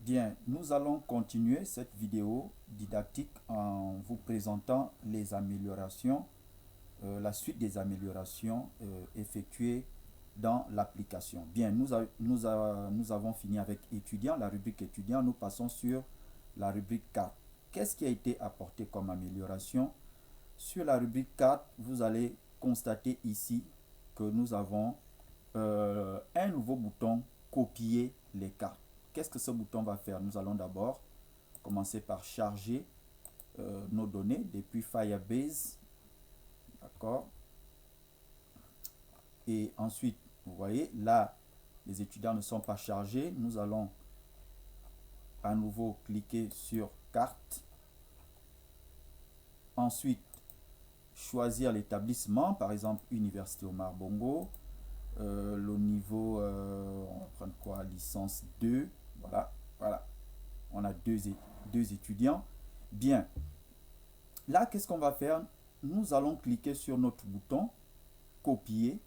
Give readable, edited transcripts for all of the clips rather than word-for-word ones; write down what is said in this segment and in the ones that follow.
Bien, nous allons continuer cette vidéo didactique en vous présentant les améliorations, la suite des améliorations effectuées dans l'application. Bien, nous avons fini avec étudiant, la rubrique étudiant. Nous passons sur la rubrique 4. Qu'est-ce qui a été apporté comme amélioration? Sur la rubrique 4, vous allez constater ici que nous avons un nouveau bouton copier les cartes. Qu'est-ce que ce bouton va faire? Nous allons d'abord commencer par charger nos données depuis Firebase. D'accord? Et ensuite, vous voyez, là, les étudiants ne sont pas chargés. Nous allons à nouveau cliquer sur carte. Ensuite, choisir l'établissement, par exemple, Université Omar Bongo. Le niveau, on va prendre quoi? Licence 2. Voilà. On a deux étudiants. Bien. Là, qu'est-ce qu'on va faire? Nous allons cliquer sur notre bouton copier.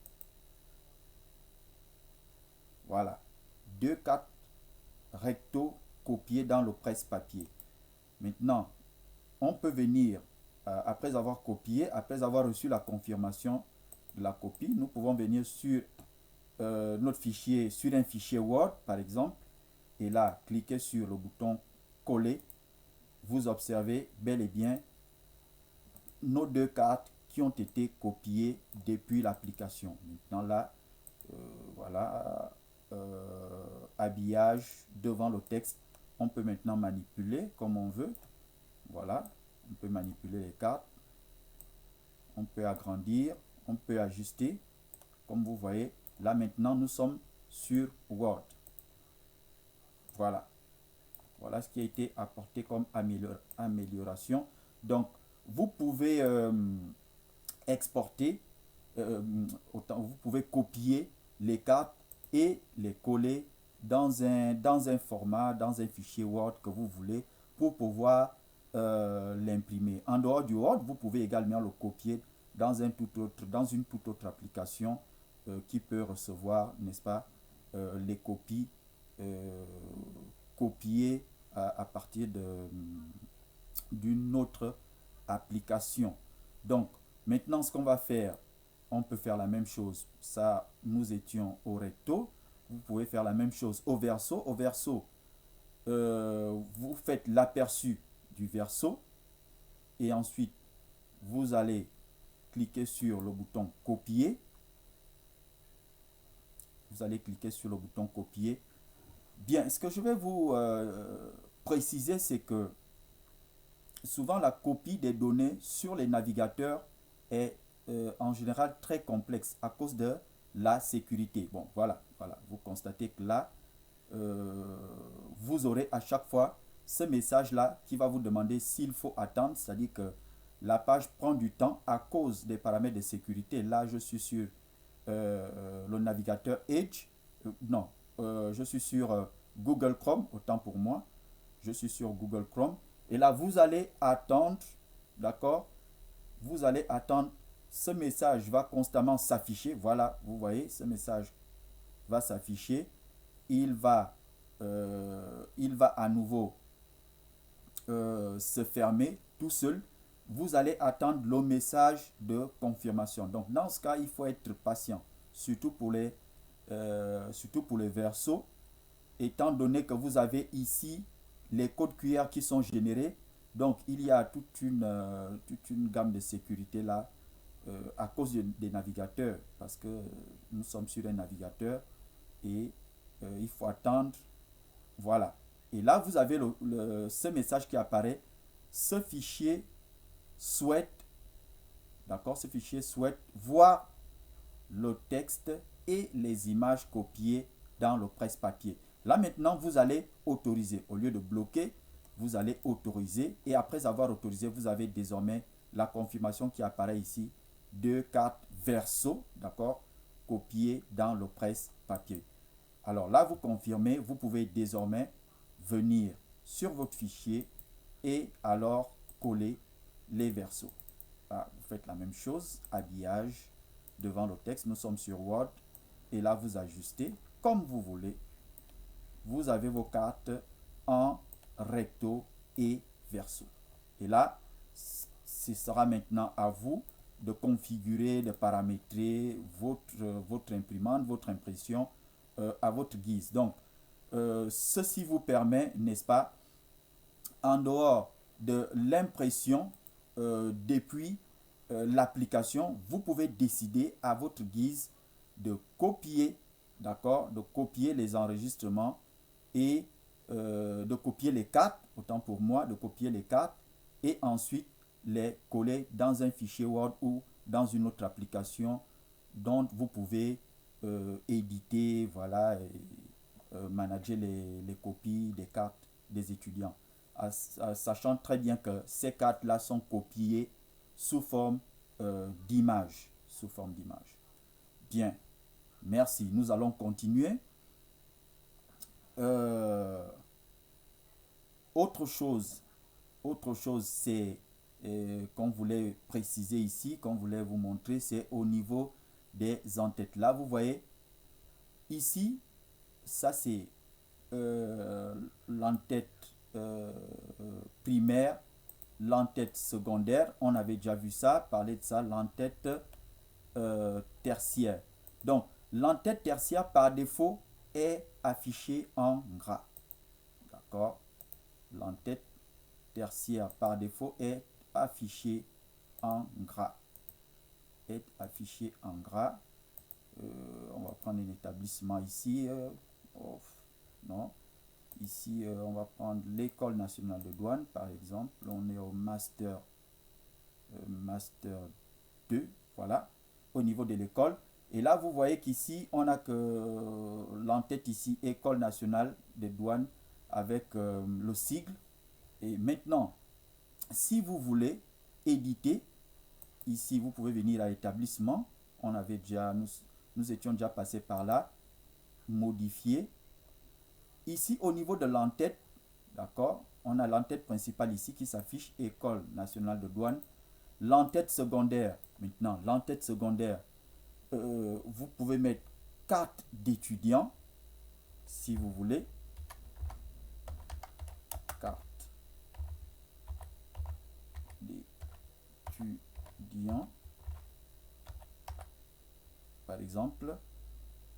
Voilà. 2 cartes recto copiées dans le presse-papier. Maintenant, on peut venir, après avoir copié, après avoir reçu la confirmation de la copie, nous pouvons venir sur notre fichier, sur un fichier Word, par exemple, et là, cliquez sur le bouton coller. Vous observez bel et bien nos 2 cartes qui ont été copiées depuis l'application. Maintenant là, voilà, habillage devant le texte. On peut maintenant manipuler comme on veut. Voilà, on peut manipuler les cartes. On peut agrandir, on peut ajuster. Comme vous voyez, là maintenant nous sommes sur Word. Voilà. Voilà ce qui a été apporté comme amélioration. Donc, vous pouvez exporter, vous pouvez copier les cartes et les coller dans un format, dans un fichier Word que vous voulez pour pouvoir l'imprimer. En dehors du Word, vous pouvez également le copier dans une toute autre application qui peut recevoir, n'est-ce pas, les copies copiées à partir d'une autre application. Donc, maintenant, ce qu'on va faire, on peut faire la même chose. Ça, nous étions au recto. Vous pouvez faire la même chose au verso. Au verso, vous faites l'aperçu du verso. Et ensuite, vous allez cliquer sur le bouton copier. Vous allez cliquer sur le bouton copier. Bien, ce que je vais vous préciser, c'est que souvent la copie des données sur les navigateurs est en général très complexe à cause de la sécurité. Bon, voilà. Vous constatez que là, vous aurez à chaque fois ce message-là qui va vous demander s'il faut attendre, c'est-à-dire que la page prend du temps à cause des paramètres de sécurité. Là, je suis sur le navigateur Edge. Je suis sur Google Chrome, autant pour moi. Je suis sur Google Chrome. Et là, vous allez attendre, d'accord? Vous allez attendre. Ce message va constamment s'afficher. Voilà, vous voyez, ce message va s'afficher. Il va à nouveau se fermer tout seul. Vous allez attendre le message de confirmation. Donc, dans ce cas, il faut être patient, surtout pour les versos, étant donné que vous avez ici les codes QR qui sont générés. Donc, il y a toute une gamme de sécurité là à cause des navigateurs, parce que nous sommes sur un navigateur et il faut attendre. Voilà. Et là, vous avez ce message qui apparaît. Ce fichier souhaite, d'accord, ce fichier souhaite voir le texte et les images copiées dans le presse-papier. Là maintenant, vous allez autoriser. Au lieu de bloquer, vous allez autoriser. Et après avoir autorisé, vous avez désormais la confirmation qui apparaît ici. 2 cartes verso, d'accord, copiées dans le presse-papier. Alors là, vous confirmez. Vous pouvez désormais venir sur votre fichier et alors coller les versos. Là, vous faites la même chose. Habillage devant le texte. Nous sommes sur Word. Et là, vous ajustez comme vous voulez. Vous avez vos cartes en recto et verso. Et là, ce sera maintenant à vous de configurer, de paramétrer votre imprimante, votre impression à votre guise. Donc, ceci vous permet, n'est-ce pas, en dehors de l'impression depuis l'application, vous pouvez décider à votre guise de copier, d'accord, de copier les enregistrements et de copier les cartes, autant pour moi, de copier les cartes et ensuite les coller dans un fichier Word ou dans une autre application dont vous pouvez éditer, voilà, et, manager les copies des cartes des étudiants. Sachant très bien que ces cartes-là sont copiées sous forme d'image. Sous forme d'image. Bien, merci. Nous allons continuer. Autre chose, c'est qu'on voulait préciser ici, qu'on voulait vous montrer, c'est au niveau des entêtes. Là, vous voyez, ici, ça c'est l'entête primaire, l'entête secondaire. On avait déjà vu ça, parler de ça, l'entête tertiaire. Donc, l'entête tertiaire, par défaut, est affichée en gras. D'accord? L'entête tertiaire, par défaut, est affichée en gras. Est affichée en gras. On va prendre un établissement ici. Non. Ici, on va prendre l'École nationale de douane, par exemple. On est au master 2, voilà, au niveau de l'école. Et là, vous voyez qu'ici, on a que l'entête ici, École nationale de douane, avec le sigle. Et maintenant, si vous voulez éditer, ici, vous pouvez venir à établissement. On avait déjà, nous étions déjà passés par là. Modifier. Ici, au niveau de l'entête, d'accord, on a l'entête principale ici qui s'affiche, École nationale de douane. L'entête secondaire, maintenant, l'entête secondaire, vous pouvez mettre carte d'étudiant, si vous voulez. Carte d'étudiant, par exemple,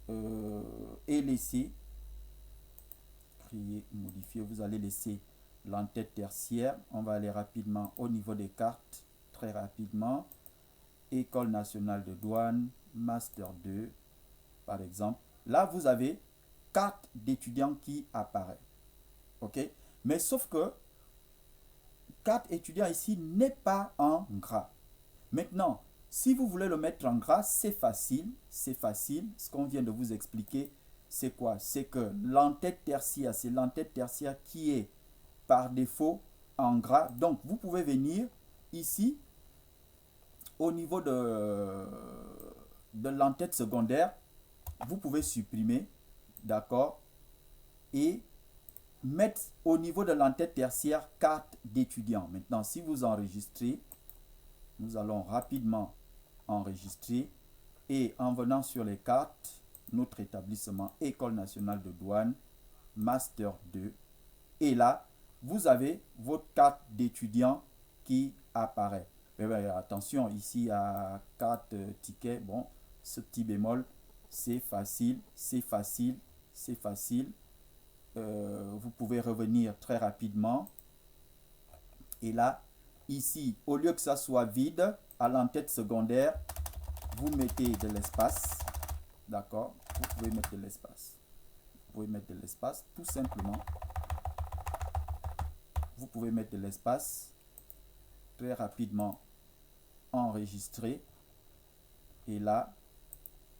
et laisser modifier, vous allez laisser l'entête tertiaire. On va aller rapidement au niveau des cartes, très rapidement. École nationale de douane, master 2, par exemple. Là, vous avez carte d'étudiant qui apparaît. OK? Mais sauf que carte étudiant ici n'est pas en gras. Maintenant, si vous voulez le mettre en gras, c'est facile. C'est facile. Ce qu'on vient de vous expliquer, c'est quoi? C'est que l'entête tertiaire, c'est l'entête tertiaire qui est par défaut en gras. Donc, vous pouvez venir ici, au niveau de l'entête secondaire, vous pouvez supprimer, d'accord, et mettre au niveau de l'entête tertiaire carte d'étudiant. Maintenant, si vous enregistrez, nous allons rapidement enregistrer et en venant sur les cartes, notre établissement École nationale de douane, master 2, et là, vous avez votre carte d'étudiant qui apparaît. Mais attention, ici à carte ticket, bon, ce petit bémol, c'est facile, c'est facile, c'est facile. Vous pouvez revenir très rapidement. Et là, ici, au lieu que ça soit vide, à l'entête secondaire, vous mettez de l'espace. D'accord? Vous pouvez mettre de l'espace. Vous pouvez mettre de l'espace, tout simplement. Vous pouvez mettre de l'espace. Très rapidement, enregistrer. Et là,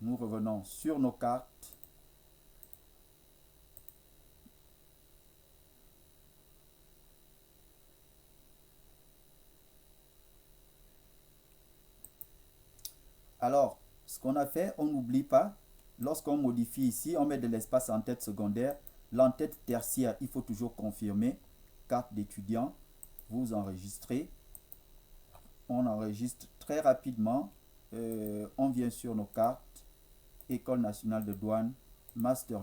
nous revenons sur nos cartes. Alors, ce qu'on a fait, on n'oublie pas, lorsqu'on modifie ici, on met de l'espace en tête secondaire. L'entête tertiaire, il faut toujours confirmer. Carte d'étudiant, vous enregistrez. On enregistre très rapidement. On vient sur nos cartes. École nationale de douane, master